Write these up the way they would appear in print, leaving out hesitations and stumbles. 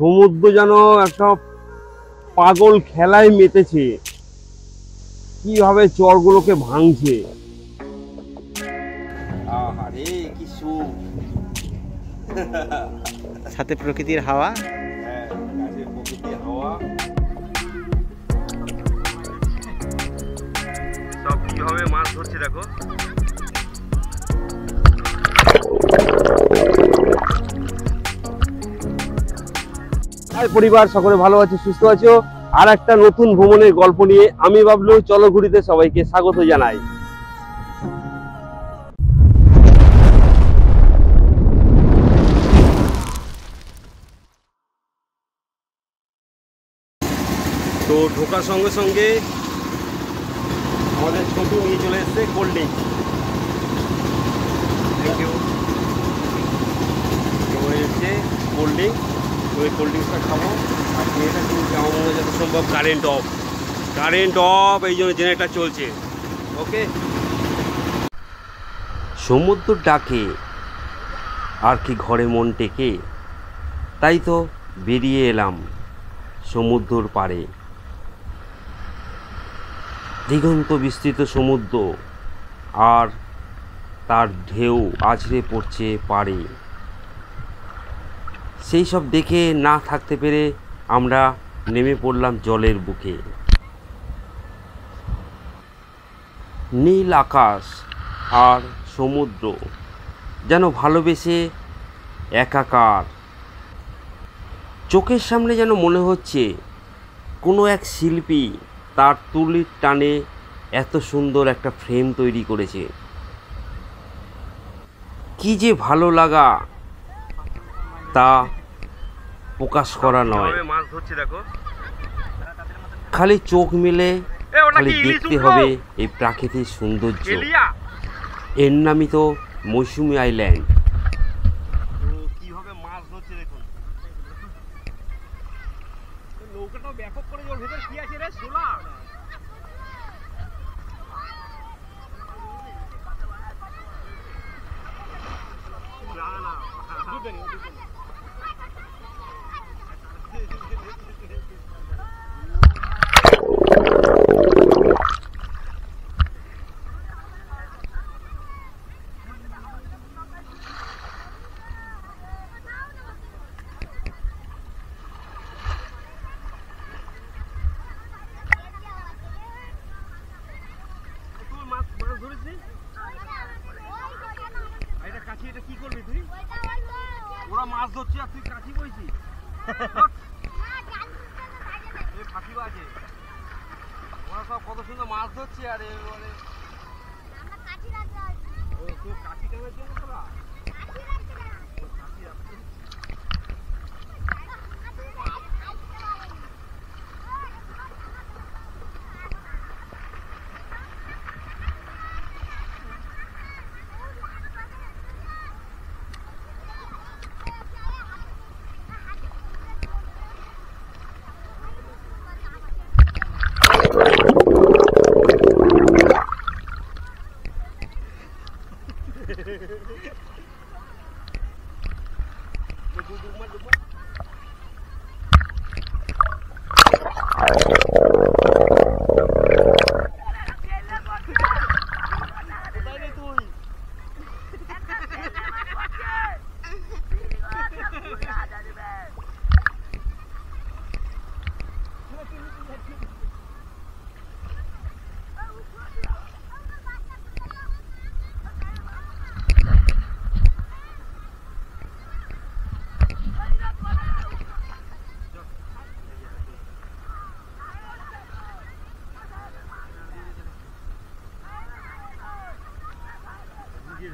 সমুদ্র যেন একটা পাগল খেলায় মেতেছে, কিভাবে চরগুলোকে ভাঙছে। আহারে কি সুখ। সাথে প্রকৃতির হাওয়া। হ্যাঁ, গাছের প্রকৃতির হাওয়া, সব কিভাবে মাছ ধরছে দেখো। হাই পরিবার, সকলে ভালো আছো, সুস্থ আছো। আর একটা নতুন ভ্রমণের গল্প নিয়ে আমি বাবলু চলো ঘুরিতে সবাইকে স্বাগত জানাই। তো ঢোকার সঙ্গে সঙ্গে আমাদের ছোটু নিয়ে চলে এসছে কোল্ড ড্রিঙ্কস। Thank you. এসছে কোল্ড ড্রিঙ্কস, তো ওই কোল্ড ড্রিঙ্কসটা খাবো। আর জেনারেটার কিন্তু আমার মনে হয় যত সম্ভব কারেন্ট অফ, এই জন্য জেনারেটার চলছে। ওকে, সমুদ্র ডাকে আর কি ঘরে মন টেকে, তাই তো বেরিয়ে এলাম সমুদ্রর পাড়ে। দিগন্ত বিস্তৃত সমুদ্র আর তার ঢেউ আছড়ে পড়ছে পাড়ে। সেই সব দেখে না থাকতে পেরে আমরা নেমে পড়লাম জলের বুকে। নীল আকাশ আর সমুদ্র যেন ভালোবেসে একাকার। চোখের সামনে যেন মনে হচ্ছে কোনো এক শিল্পী তার তুলির টানে এত সুন্দর একটা ফ্রেম তৈরি করেছে। কি যে ভালো লাগা তা প্রকাশ করা নয়। মাছ ধরছে দেখো, খালি চোখ মিলে খালি দেখতে হবে এই প্রাকৃতিক সৌন্দর্য। এর নামই তো মৌসুমী আইল্যান্ড। কিভাবে মাছ ধরছে দেখুন। নৌকাটাও ব্যাপক করে, ওর ভেতর কি আছে রে? শোলা। এটা কি করবি তুই? ওরা মাছ ধরছে আর তুই কাঠি বইছিস। ফাঁকি আছে, ওরা সব কত সুন্দর মাছ ধরছে আর এবারে কাঠি টানার জন্য তোরা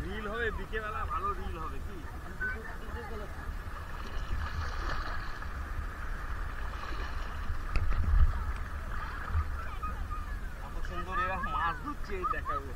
রিল হবে, বিকেলবেলা ভালো রিল হবে। কি কত সুন্দর এরা মাছ ধরছে দেখাবে।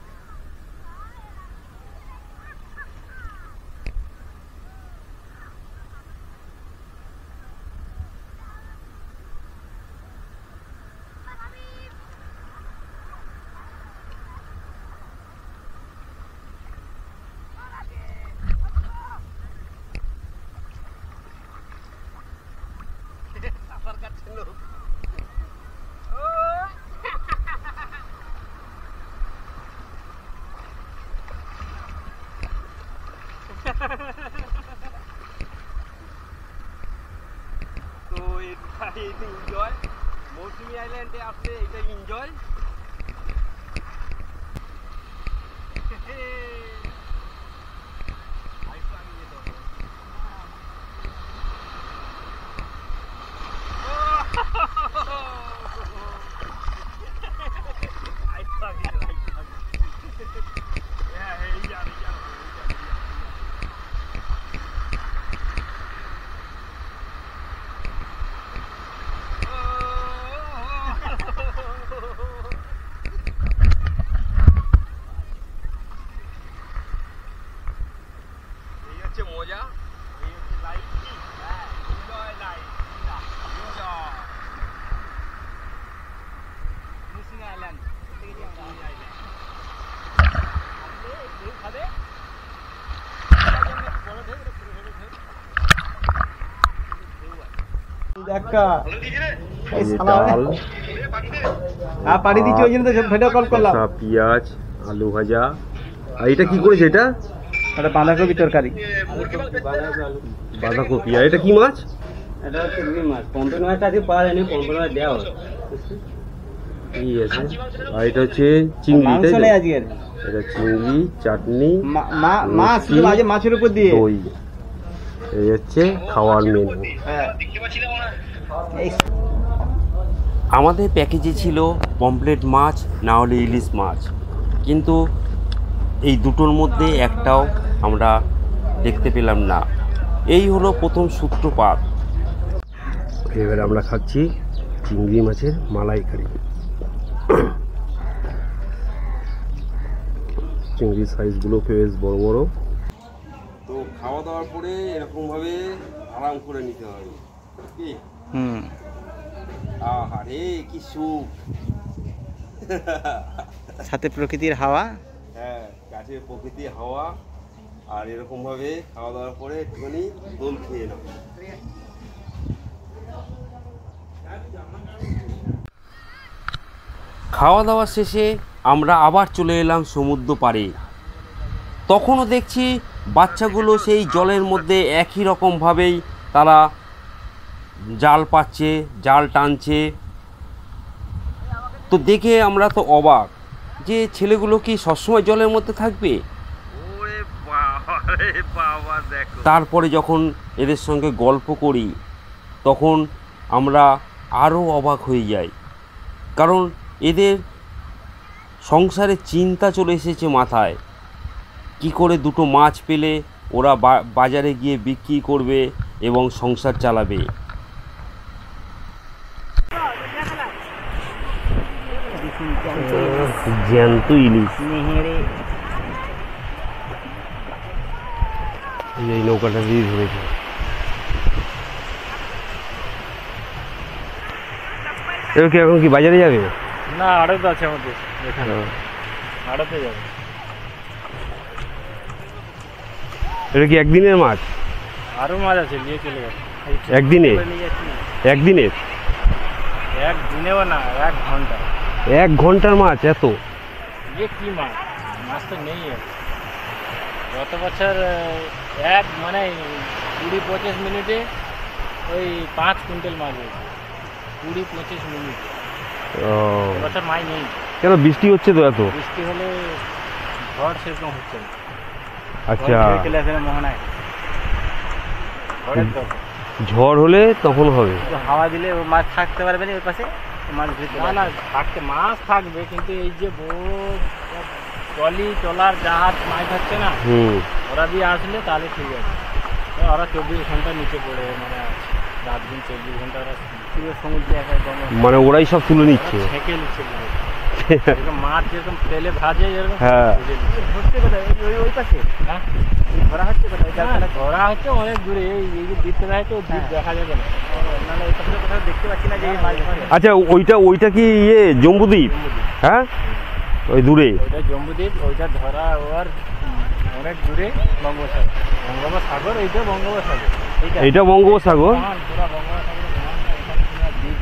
তো এটা এনজয়, মৌসুমী আইল্যান্ডে আসলে এটা এনজয়। মজা পেঁয়াজ, আলু ভাজা। আর এটা কি করেছে? এটা বাঁধাকপি তরকারি, বাঁধাকপি। আর এটা কি মাছ? এটা হচ্ছে রুই মাছ। পম্পেট মাছটা আজকে পাওয়া যায়নি, পম্পেট মাছ দেওয়া হয়। ঠিক আছে। আর এটা হচ্ছে চিংড়ি, তাই তো? এটা চিংড়ি, চাটনি, মাছ মাছের উপর দিয়ে দই। এই হচ্ছে খাওয়ার মেনু। আমাদের প্যাকেজে ছিল পমফ্রেট মাছ, না হলে ইলিশ মাছ, কিন্তু এই দুটোর মধ্যে একটাও আমরা দেখতে পেলাম না। এই হলো প্রথম সূত্রপাত। এবার আমরা খাচ্ছি চিংড়ি মাছের মালাইকারি। চিংড়ির সাইজগুলো বেশ বড় বড়। তো খাওয়া দাওয়ার পরে এরকমভাবে আরাম করে নিতে হবে কি? আহারে কি সুখ! সাথে প্রকৃতির হাওয়া। হ্যাঁ, গাছের প্রকৃতির হাওয়া। আর এরকম ভাবে খাওয়া দাওয়ার পরে একটুখানি দোল খেয়ে নাও। খাওয়া দাওয়া শেষে আমরা আবার চলে এলাম সমুদ্র পাড়ে। তখনও দেখছি বাচ্চাগুলো সেই জলের মধ্যে একই রকমভাবেই তারা জাল পাচ্ছে, জাল টানছে। তো দেখে আমরা তো অবাক যে ছেলেগুলো কি সবসময় জলের মধ্যে থাকবে। তারপরে যখন এদের সঙ্গে গল্প করি তখন আমরা আরও অবাক হয়ে যাই, কারণ এদের সংসারের চিন্তা চলে এসেছে মাথায়। কি করে দুটো মাছ পেলে ওরা বাজারে গিয়ে বিক্রি করবে এবং সংসার চালাবে। জ্যান্ত ইলিশ। এই নৌকাটা দিয়ে ধরেছে। এবার কি এখন কি বাজারে যাবে? না, আড়ত আছে আমাদের এখানে, আড়তে যাবে। এটা কি একদিনের মাছ? আরো মাছ আছে, নিয়ে চলে যাবে একদিনে? একদিনের? একদিনেও না, 1 ঘন্টা। 1 ঘন্টার মাছ এত? কি মাছ? মাছ তো নেই। গত বছর মানে 20-25 মিনিটে ওই 5 কুইন্টাল মাছ হয়েছে। 20-25 মিনিট। বছর মাছ নেই। কেন? বৃষ্টি হচ্ছে তো এত? বৃষ্টি হলে ঝড় সেরকম হচ্ছে না। আচ্ছা, মোহনায় ঝড় হলে তখন হবে। হাওয়া দিলে মাছ থাকতে পারবে না ওর পাশে। মাছ না থাকতে, মাছ থাকবে, কিন্তু এই যে বড় ট্রলি ট্রলার জাহাজ মাছ থাকছে না, ওরা দিয়ে আসলে তাহলে ঠিক আছে। ওরা 24 ঘন্টা নিচে পড়ে, মানে রাত দিন 24 ঘন্টা ওরা পুরো সমুদ্রে মানে ওরাই সব তুলে নিচ্ছে, ছেঁকে নিচ্ছে। মাছ যেরকম তেলে ভাজে যেরকম। হ্যাঁ, হচ্ছে কোথায়? ওই পাশে। হ্যাঁ, ধরা হচ্ছে কোথায়? ধরা হচ্ছে অনেক দূরে। এই যে দ্বীপ ধরা হচ্ছে, দ্বীপ দেখা যাবে না। নাহলে ওই পাশে কোথাও দেখতে পাচ্ছি না যে মাছ ধরে। আচ্ছা, ওইটা কি জম্বুদ্বীপ? হ্যাঁ, ওই দূরে ওইটা জম্বুদ্বীপ। ওইটা ধরা ওর অনেক দূরে বঙ্গোপসাগর। বঙ্গোপসাগর, এইটা বঙ্গোপসাগর। এইটা বঙ্গোপসাগর। পুরা বঙ্গোপসাগর দ্বীপ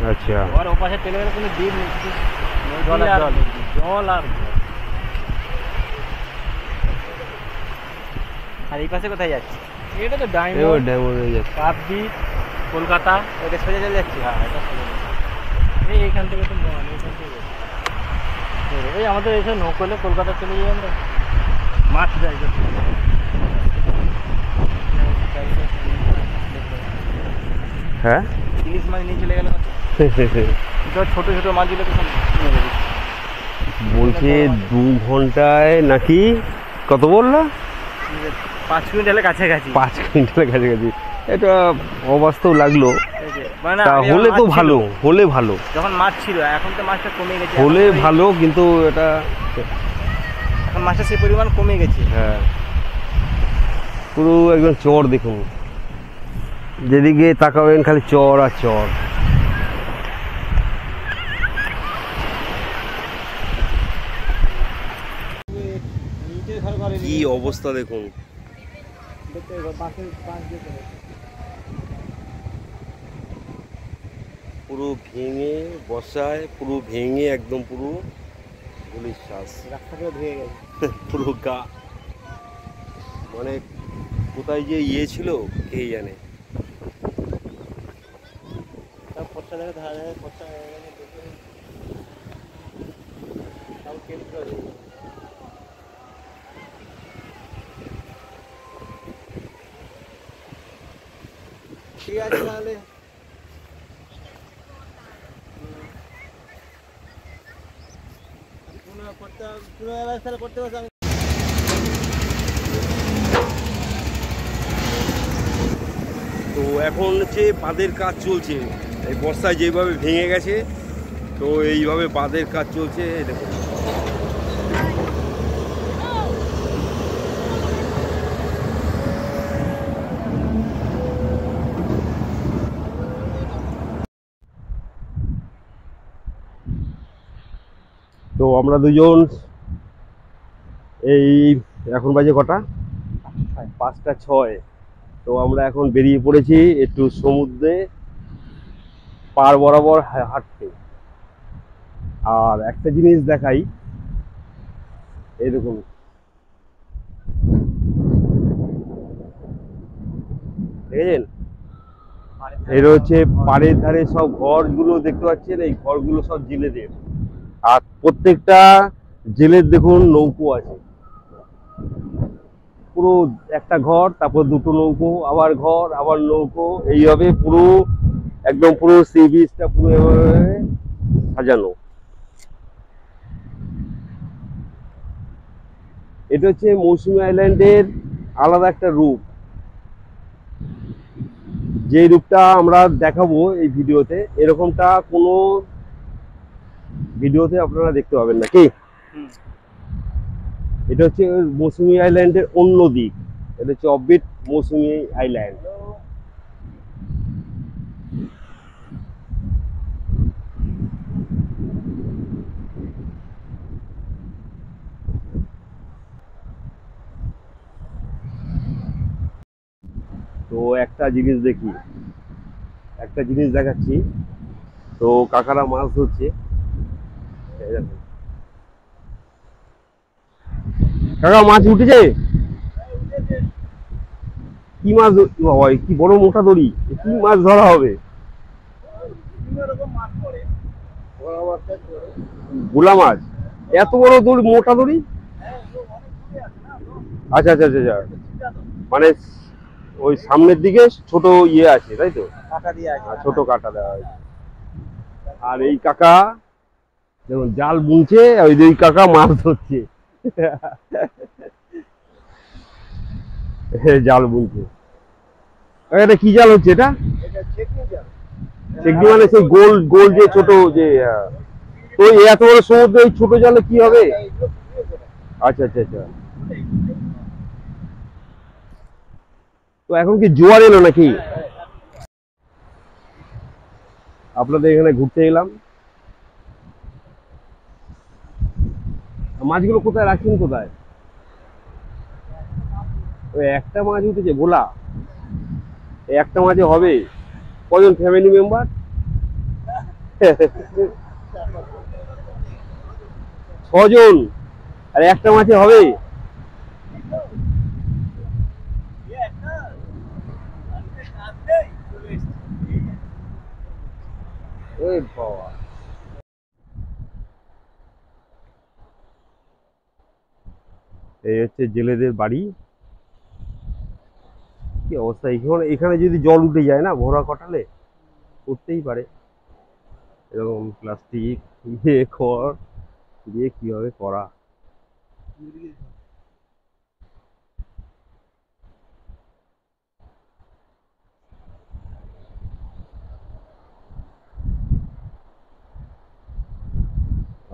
আচ্ছা, আর ওপাশে চলে গেলে কোনো দ্বীপ নেই, জল আর জল, জল আর জল। আর এই পাশে কোথায় যাচ্ছে? এটা তো ডায়মন্ড কাপদ্বীপ, কলকাতা, এটা সোজা চলে যাচ্ছে। হ্যাঁ, এটা সোজা এইখান থেকে তো এইখান থেকে এই আমাদের এইসব নৌকলে কলকাতা চলে যাই আমরা, মাছ যাই। হ্যাঁ, ইলিশ মাছ নিয়ে চলে গেল, ছোট ছোট মাছগুলো তো বলছে 2 ঘন্টায় নাকি কত বললো, 5 কুইন্টালের কাছাকাছি। 5 কুইন্টালের কাছাকাছি। এটা অবাস্তব লাগলো। মানে তা হলে তো ভালো, হলে ভালো, যখন মাছ ছিল, এখন তো মাছটা কমে গেছে। হলে ভালো, কিন্তু এটা এখন মাছটা সে পরিমাণ কমে গেছে। হ্যাঁ, পুরো একদম চর। দেখুন, যেদিকে তাকাবেন খালি চর আর চর। কি অবস্থা দেখুন, পুরো ভেঙে বসায়, পুরো ভেঙে একদম পুরো পুলিশ শ্বাস রাস্তাটা ধুয়ে গেছে পুরো গা, মানে কোথায় যে ইয়ে ছিল কে জানে। সব খরচা দেখে ধারা দেখে খরচা হয়ে গেছে। ঠিক আছে তাহলে, করতে পারছি আমি। তো এখন হচ্ছে বাঁধের কাজ চলছে, এই বর্ষায় যেভাবে ভেঙে গেছে, তো এইভাবে বাঁধের কাজ চলছে। দেখুন, তো আমরা দুজন এই এখন বাজে কটা, 5টা 6। তো আমরা এখন বেরিয়ে পড়েছি একটু সমুদ্রে পার বরাবর হাঁটতে। আর একটা জিনিস দেখাই, এই দেখুন, দেখেছেন, এটা হচ্ছে পাড়ের ধারে সব ঘরগুলো দেখতে পাচ্ছেন, এই ঘরগুলো সব জেলেদের। আর প্রত্যেকটা জেলের দেখুন নৌকো আছে, পুরো একটা ঘর, তারপর 2টো নৌকো, আবার ঘর, আবার নৌকো, এইভাবে পুরো একদম পুরো সি বিচটা পুরো এভাবে সাজানো। এটা হচ্ছে মৌসুমী আইল্যান্ডের আলাদা একটা রূপ, যে রূপটা আমরা দেখাবো এই ভিডিওতে, এরকমটা কোনো ভিডিওতে আপনারা দেখতে পাবেন না। কি, এটা হচ্ছে মৌসুমী আইল্যান্ডের অন্য দিক, এটা হচ্ছে অফবিট মৌসুমী আইল্যান্ড। তো একটা জিনিস দেখি, একটা জিনিস দেখাচ্ছি। তো কাকারা মাছ ধরছে, কাকা মাছ উঠেছে, কি মাছ? বাবা, কি বড় মোটা দড়ি, কি মাছ ধরা হবে? ভোলা মাছ, এত বড় দড়ি, মোটা দড়ি? আচ্ছা আচ্ছা আচ্ছা, মানে ওই সামনের দিকে ছোট ইয়ে আছে, তাই তো, ছোট কাঁটা দেওয়া হয়েছে। আর এই কাকা দেখুন জাল বুনছে, ওই দুই কাকা মাছ ধরছে, জাল বুনছে। এটা কি জাল হচ্ছে? এটা চেকনি, মানে সেই গোল গোল যে ছোট যে, তো এত বড় সমুদ্রে এই ছোট জালে কি হবে? আচ্ছা আচ্ছা আচ্ছা। তো এখন কি জোয়ার এলো নাকি? আপনাদের এখানে ঘুরতে এলাম। মাছগুলো কোথায় রাখছেন, কোথায়? ওই একটা মাছ উঠেছে ভোলা, একটা মাঝে হবে কজন ফ্যামিলি মেম্বার? ছজন, আর একটা মাছে হবে? এই হচ্ছে জেলেদের বাড়ি। কি অবস্থা! এখানে এখানে যদি জল উঠে যায় না ভরা কটালে, উঠতেই পারে। এরকম প্লাস্টিক দিয়ে খড় দিয়ে কিভাবে করা।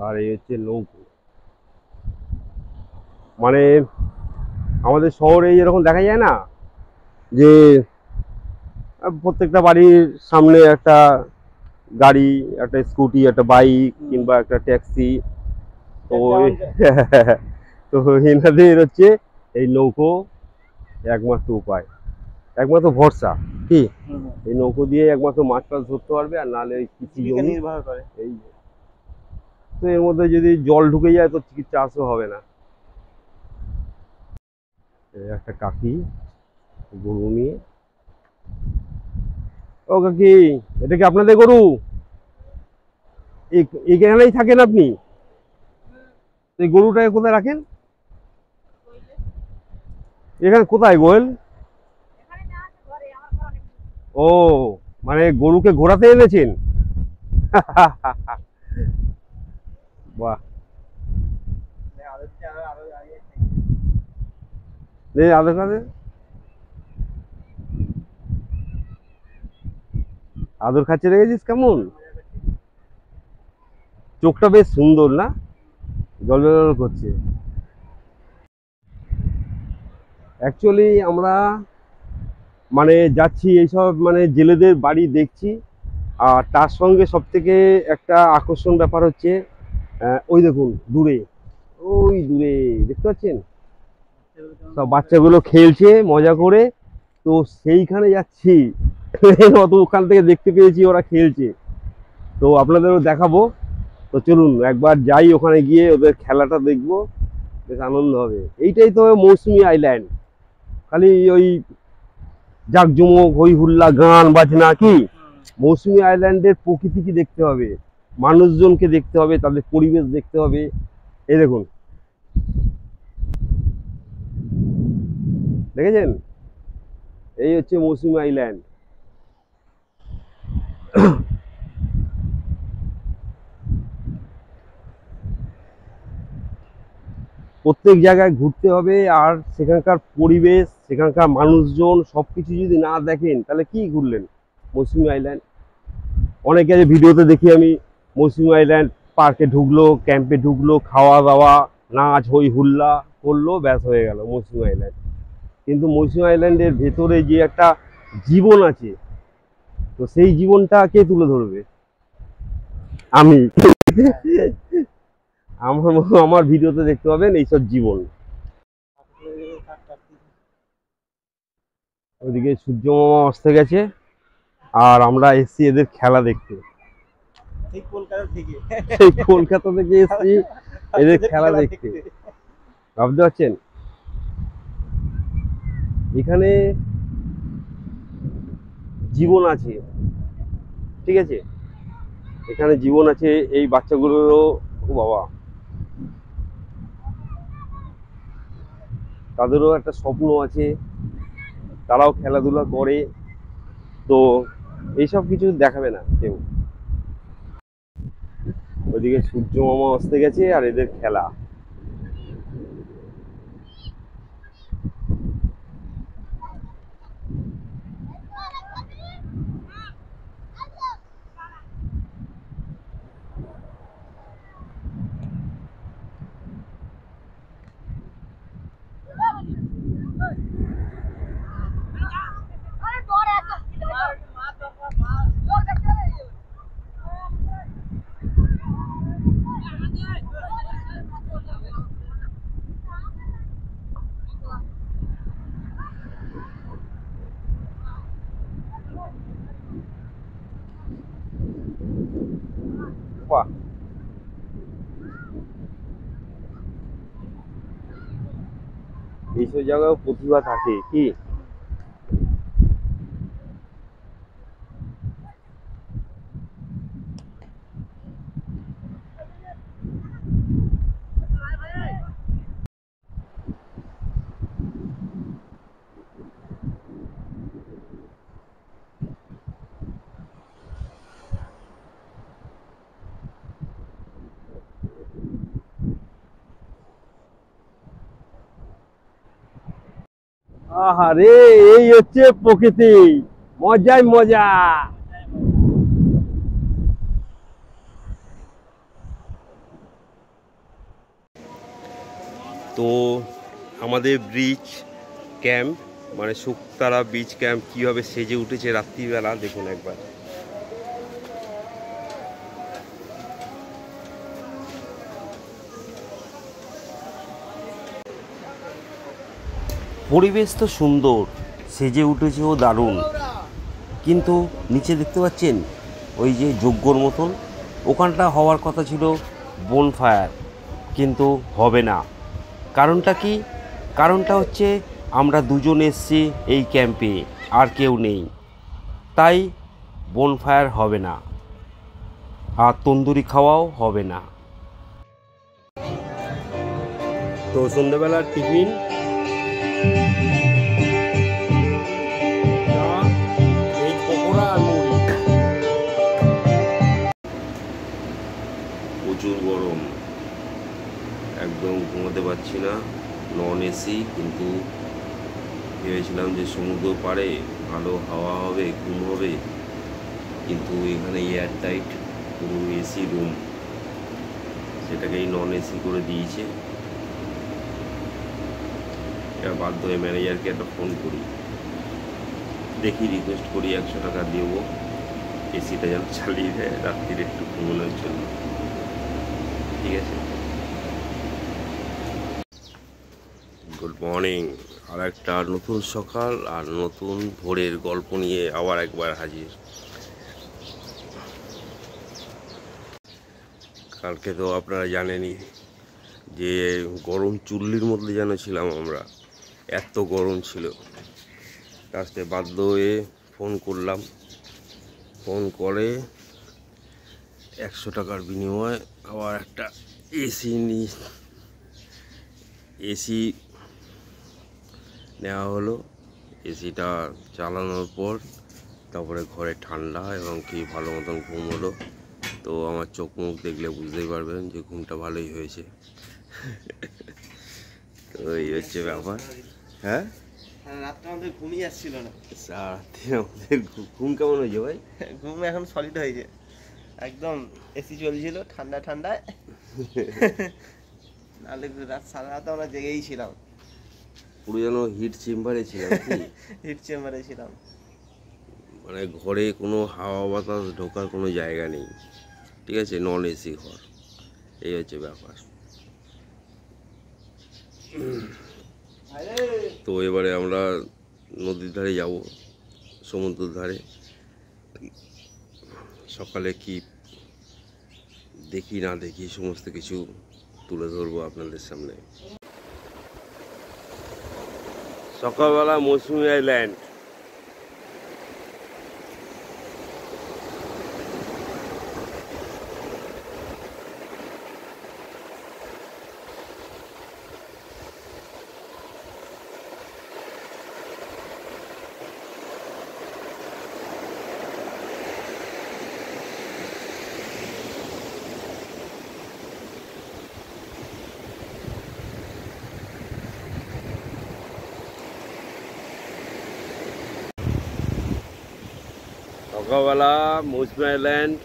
আর এই হচ্ছে নৌকো। মানে আমাদের শহরে এরকম দেখা যায় না যে প্রত্যেকটা বাড়ির সামনে একটা গাড়ি, একটা স্কুটি, একটা বাইক কিংবা একটা ট্যাক্সি। তো তো এনাদের হচ্ছে এই নৌকো একমাত্র উপায়, একমাত্র ভরসা। কি এই নৌকো দিয়ে একমাত্র মাছ টাছ ধরতে পারবে, আর নাহলে ওই কৃষি জমি নির্ভর করে। এই তো এর মধ্যে যদি জল ঢুকে যায় তো চাষও হবে না। এই একটা কাকি গরু নিয়ে। ও কাকি, এটা কি আপনাদের গরু? এখানেই থাকেন আপনি? এই গরুটাকে কোথায় রাখেন? এখানে কোথায় গোয়েল? ও, মানে গরুকে ঘোরাতে এনেছেন? বাহ, আধার কার্ডে আদর খাচ্ছে রেখেছিস কেমন? চোখটা বেশ সুন্দর না, জল জল করছে। অ্যাকচুয়ালি আমরা মানে যাচ্ছি এইসব মানে জেলেদের বাড়ি দেখছি, আর তার সঙ্গে সব থেকে একটা আকর্ষণ ব্যাপার হচ্ছে ওই দেখুন দূরে, ওই দূরে দেখতে পাচ্ছেন সব বাচ্চাগুলো খেলছে মজা করে। তো সেইখানে যাচ্ছি, অত ওখান থেকে দেখতে পেয়েছি ওরা খেলছে, তো আপনাদেরও দেখাবো। তো চলুন একবার যাই, ওখানে গিয়ে ওদের খেলাটা দেখবো, বেশ আনন্দ হবে। এইটাই তো মৌসুমী আইল্যান্ড, খালি ওই জাঁকজমক হই হুল্লা গান বাজনা। কি মৌসুমী আইল্যান্ডের প্রকৃতিকে দেখতে হবে, মানুষজনকে দেখতে হবে, তাদের পরিবেশ দেখতে হবে। এই দেখুন, দেখেছেন? এই হচ্ছে মৌসুমী আইল্যান্ড। প্রত্যেক জায়গায় ঘুরতে হবে, আর সেখানকার পরিবেশ, সেখানকার মানুষজন সবকিছু যদি না দেখেন তাহলে কি ঘুরলেন মৌসুমী আইল্যান্ড? অনেকে আছে ভিডিওতে দেখি আমি, মৌসুমী আইল্যান্ড পার্কে ঢুকলো, ক্যাম্পে ঢুকলো, খাওয়া দাওয়া নাচ হই হুল্লা করলো, ব্যাস হয়ে গেল মৌসুমী আইল্যান্ড। কিন্তু মৌসুমী আইল্যান্ডের ভেতরে যে একটা জীবন আছে, তো সেই জীবনটা কে তুলে ধরবে? আমি। আমার ভিডিওতে দেখতে পাবেন এইসব জীবন। ওইদিকে সূর্য মামা আসতে গেছে, আর আমরা এসছি এদের খেলা দেখতে। সেই কলকাতা থেকে এসছি এদের খেলা দেখতে, ভাবতে পারছেন? এখানে জীবন আছে, ঠিক আছে, এখানে জীবন আছে। এই বাচ্চাগুলোরও, ও বাবা, তাদেরও একটা স্বপ্ন আছে, তারাও খেলাধুলা করে। তো এইসব কিছু দেখাবে না কেউ। ওইদিকে সূর্য মামা আসতে গেছে আর এদের খেলা। বাহ, এইসব জায়গায় প্রতিভা থাকে কি? আহারে, এই হচ্ছে প্রকৃতি, মজাই মজা। তো আমাদের ব্রিজ ক্যাম্প মানে শুকতারা বিচ ক্যাম্প কিভাবে সেজে উঠেছে রাত্রিবেলা দেখুন একবার। পরিবেশ তো সুন্দর, সেজে উঠেছেও দারুণ, কিন্তু নিচে দেখতে পাচ্ছেন ওই যে যজ্ঞর মতন, ওখানটা হওয়ার কথা ছিল বনফায়ার, কিন্তু হবে না। কারণটা কি? কারণটা হচ্ছে আমরা দুজন এসছি এই ক্যাম্পে, আর কেউ নেই, তাই বনফায়ার হবে না, আর তন্দুরি খাওয়াও হবে না। তো সন্ধ্যেবেলার টিফিন এই পকোড়া আর মুড়ি। প্রচুর গরম, একদম ঘুমাতে পারছি না, নন এসি, কিন্তু ভেবেছিলাম যে সমুদ্র পাড়ে ভালো হাওয়া হবে, ঘুম হবে, কিন্তু এখানে এয়ার টাইট পুরো এসি রুম, সেটাকেই নন এসি করে দিয়েছে। এবার বাধ্য হয়ে ম্যানেজারকে একটা ফোন করি, দেখি রিকোয়েস্ট করি 100 টাকা দেবো, এসিটা যেন চালিয়ে দেয় রাত্রির একটু ঘুমানোর জন্য। ঠিক আছে, গুড মর্নিং। আর একটা নতুন সকাল আর নতুন ভোরের গল্প নিয়ে আবার একবার হাজির। কালকে তো আপনারা জানেনই যে গরম চুল্লির মধ্যে যেন ছিলাম আমরা, এত গরম ছিল। লাস্টে বাধ্য হয়ে ফোন করলাম, ফোন করে 100 টাকার বিনিময়ে আবার একটা এসি নেওয়া হলো। এসিটা চালানোর পর তারপরে ঘরে ঠান্ডা এবং কি ভালো মতন ঘুম হলো। তো আমার চোখ মুখ দেখলে বুঝতেই পারবেন যে ঘুমটা ভালোই হয়েছে। তো এই হচ্ছে ব্যাপার। হ্যাঁ, রাতটা আমাদের ঘুমিয়ে আসছিল না। সারাদিন আমাদের ঘুম কেমন হয়েছে ভাই? ঘুম এখন সলিড হয়েছে, একদম এসি চলছিল ঠান্ডা ঠান্ডায়। নাহলে রাত সারা রাত আমরা জেগেই ছিলাম, পুরো যেন হিট চেম্বারে ছিলাম। হিট চেম্বারে ছিলাম, মানে ঘরে কোনো হাওয়া বাতাস ঢোকার কোনো জায়গা নেই। ঠিক আছে, নন এসি ঘর, এই হচ্ছে ব্যাপার। তো এবারে আমরা নদীর ধারে যাব, সমুদ্রের ধারে। সকালে কি দেখি না দেখি সমস্ত কিছু তুলে ধরবো আপনাদের সামনে। সকালবেলা মৌসুমী আইল্যান্ড, সকালবেলা মৌসুমী আইল্যান্ড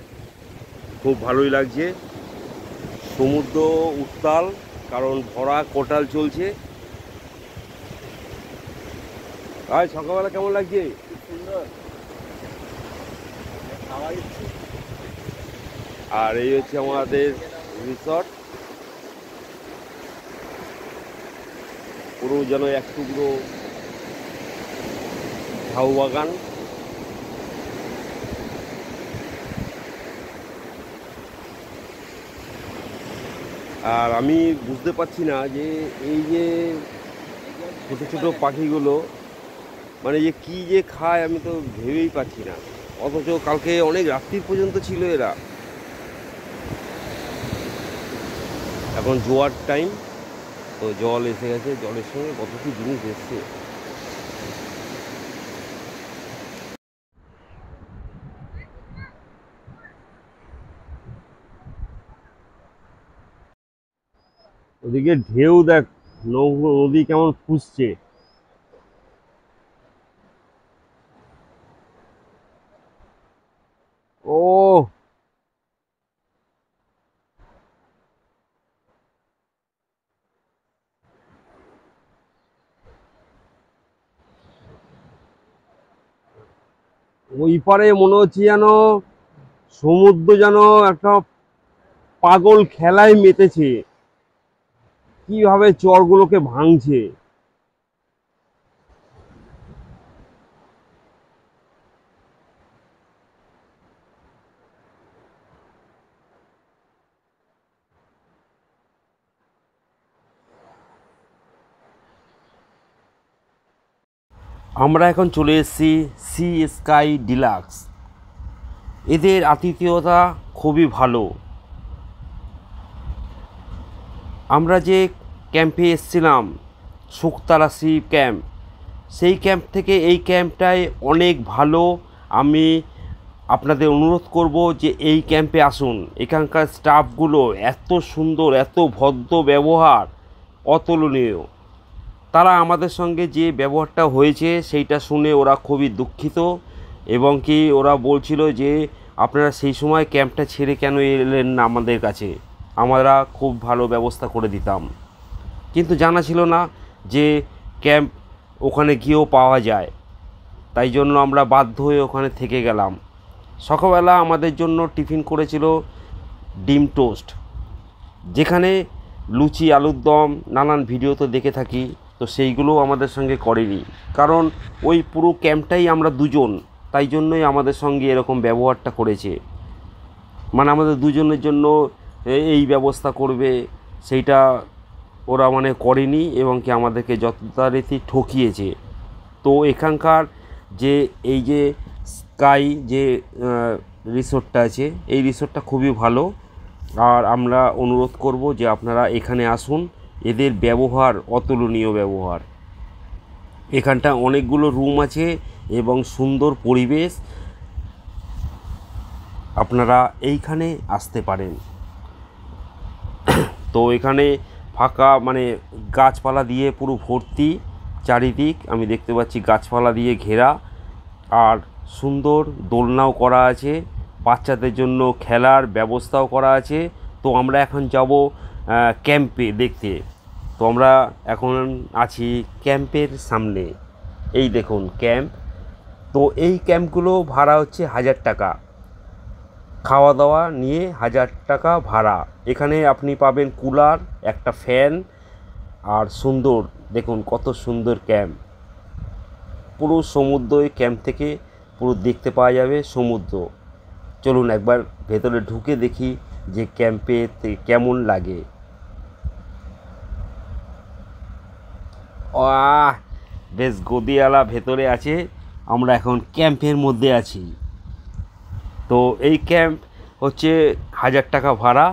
খুব ভালোই লাগছে। সমুদ্র উত্তাল, কারণ ভরা কোটাল চলছে। আর সকালবেলা কেমন লাগছে? সুন্দর। আর এই হচ্ছে আমাদের রিসর্ট, পুরো যেন এক টুকরো ঝাউ বাগান। আর আমি বুঝতে পারছি না যে এই যে ছোটো ছোটো পাখিগুলো মানে যে কী যে খায় আমি তো ভেবেই পাচ্ছি না, অথচ কালকে অনেক রাত্রির পর্যন্ত ছিল এরা। এখন জোয়ার টাইম, তো জল এসে গেছে, জলের সঙ্গে কত কী জিনিস এসছে। ওদিকে ঢেউ দেখ, নদী কেমন ফুসছে। ও ওই পারে মনে হচ্ছে যেন সমুদ্র যেন একটা পাগল খেলায় মেতেছে, কিভাবে চরগুলোকে ভাঙছে। আমরা এখন চলে এসেছি সি স্কাই ডিলাক্স। এদের আতিথেয়তা খুবই ভালো। আমরা যে ক্যাম্পে এসেছিলাম শুকতারা সি ক্যাম্প, সেই ক্যাম্প থেকে এই ক্যাম্পটায় অনেক ভালো। আমি আপনাদের অনুরোধ করব যে এই ক্যাম্পে আসুন। এখানকার স্টাফগুলো এত সুন্দর, এত ভদ্র ব্যবহার, অতুলনীয়। তারা আমাদের সঙ্গে যে ব্যবহারটা হয়েছে সেইটা শুনে ওরা খুবই দুঃখিত, এবং কি ওরা বলছিল যে আপনারা সেই সময় ক্যাম্পটা ছেড়ে কেন এলেন না আমাদের কাছে, আমরা খুব ভালো ব্যবস্থা করে দিতাম। কিন্তু জানা ছিল না যে ক্যাম্প ওখানে গিয়েও পাওয়া যায়, তাই জন্য আমরা বাধ্য হয়ে ওখানে থেকে গেলাম। সকালবেলা আমাদের জন্য টিফিন করেছিল ডিম টোস্ট, যেখানে লুচি, আলুর দম নানান ভিডিও তো দেখে থাকি, তো সেইগুলো আমাদের সঙ্গে করেনি, কারণ ওই পুরো ক্যাম্পটাই আমরা দুজন, তাই জন্যই আমাদের সঙ্গে এরকম ব্যবহারটা করেছে। মানে আমাদের দুজনের জন্য এই ব্যবস্থা করবে সেইটা ওরা মানে করেনি, এবং কি আমাদেরকে যথারীতি ঠকিয়েছে। তো এখানকার যে এই যে স্কাই যে রিসোর্টটা আছে, এই রিসোর্টটা খুবই ভালো। আর আমরা অনুরোধ করব যে আপনারা এখানে আসুন, এদের ব্যবহার অতুলনীয় ব্যবহার। এখানটা অনেকগুলো রুম আছে এবং সুন্দর পরিবেশ, আপনারা এইখানে আসতে পারেন। তো এখানে ফাঁকা মানে গাছপালা দিয়ে পুরো ভর্তি, চারিদিক আমি দেখতে পাচ্ছি গাছপালা দিয়ে ঘেরা, আর সুন্দর দোলনাও করা আছে, বাচ্চাদের জন্য খেলার ব্যবস্থাও করা আছে। তো আমরা এখন যাব ক্যাম্পে দেখতে। তো আমরা এখন আছি ক্যাম্পের সামনে, এই দেখুন ক্যাম্প। তো এই ক্যাম্পগুলো ভাড়া হচ্ছে 1000 টাকা, খাওয়া দাওয়া নিয়ে 1000 টাকা ভাড়া। এখানে আপনি পাবেন কুলার, একটা ফ্যান, আর সুন্দর দেখুন কত সুন্দর ক্যাম্প। পুরো সমুদ্র এই ক্যাম্প থেকে পুরো দেখতে পাওয়া যাবে সমুদ্র। চলুন একবার ভেতরে ঢুকে দেখি যে ক্যাম্পে কেমন লাগে। বেশ গদিয়ালা ভেতরে আছে, আমরা এখন ক্যাম্পের মধ্যে আছি। তো এই ক্যাম্প হচ্ছে 1000 টাকা ভাড়া,